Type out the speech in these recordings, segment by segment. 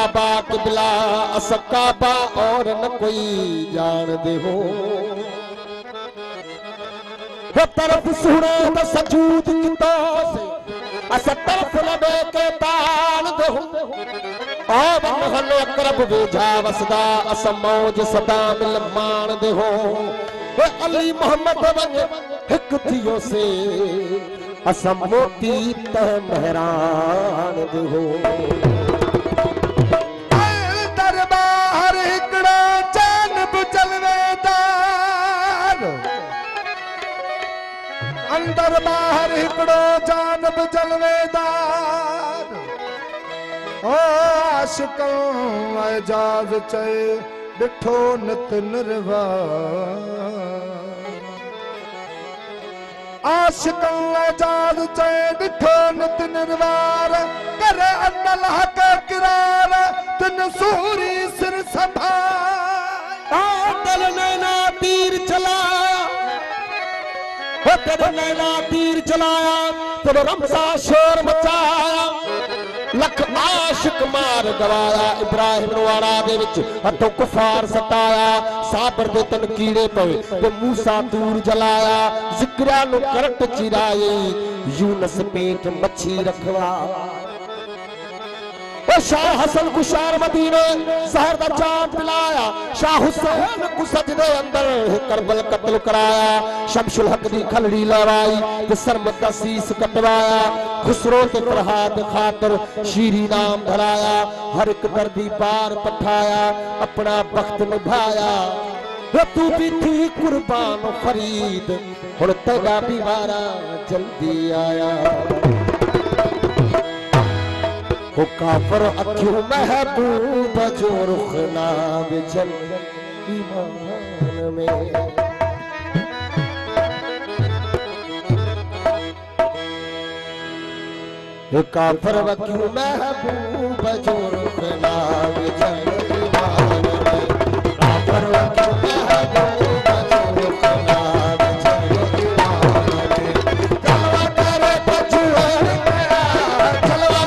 काबा किबला अस काबा और न कोई जान दे हो तरफ सुने तो सजूद कितो से अस तरफ लबे के तान दे हो और महल अकरब वेझा वसदा अस मौज सदा मिल मान दे हो अली मोहम्मद वने हिक थियो से अस मोती त मेहरान दे हो अंदर बाहर हिकड़ो जानब जलवेदार ओ आशिकों एजाज चए डिठो नित निर्वार आशिकों एजाज चए डिठो नित निर्वार करे अनल हक किरार तिन सूरी सिर संभाल दिल नैना तीर चलाया तेरे नैना तीर चलाया तेरे रमसा शोर मचाया लख आशिक मार गवाया इब्राहिम नवारा दे विच हथों कुफार सताया साबर दे तन कीड़े पवे ते मूसा दूर जलाया जिक्रा नु करट चिराए यूनस पेट मच्छी रखवा शाह हसन कुशार मदीने शहर दा चांद पिलाया शाह हुसैन को सजदे अंदर करबल कत्ल कराया शमशुल हक दी खलड़ी लहराई ते सरमत दा सीस कटवाया खुसरो ते फरहाद खातर शीरी नाम धराया हर एक दर्दी पार पठाया अपना वक्त निभाया तू भी थी कुर्बान फरीद हुण तेरा भी वारा जल्दी आया हो काफर अखियों महबूब जो रुख ना बिचल ईमान में हो काफर अखियों महबूब जो रुख ना बिचल ईमान में काफर अखियों महबूब जो रुख ना बिचल ईमान में जलवा करे बजुए जलवा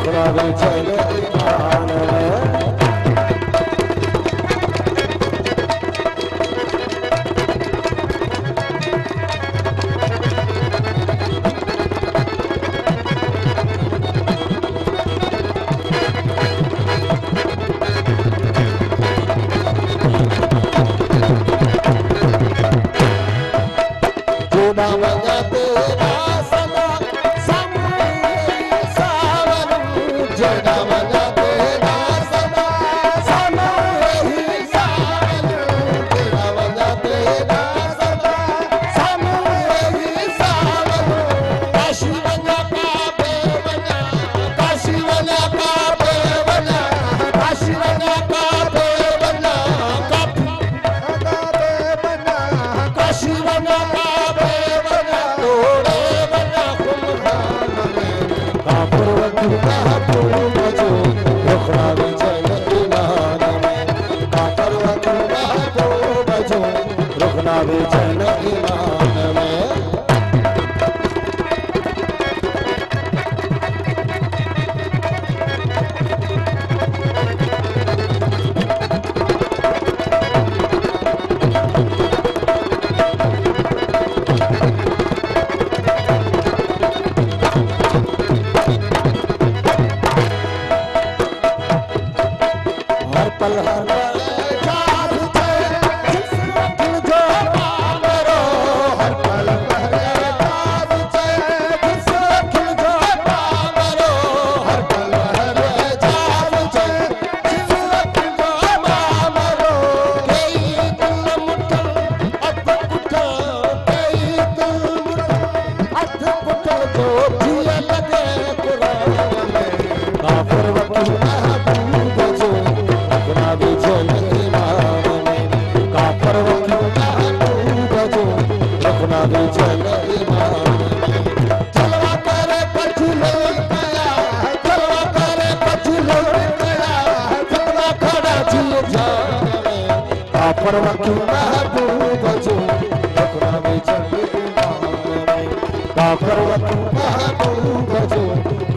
रुखना बेचैन ईमान में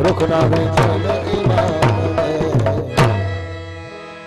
रुखना बेचैन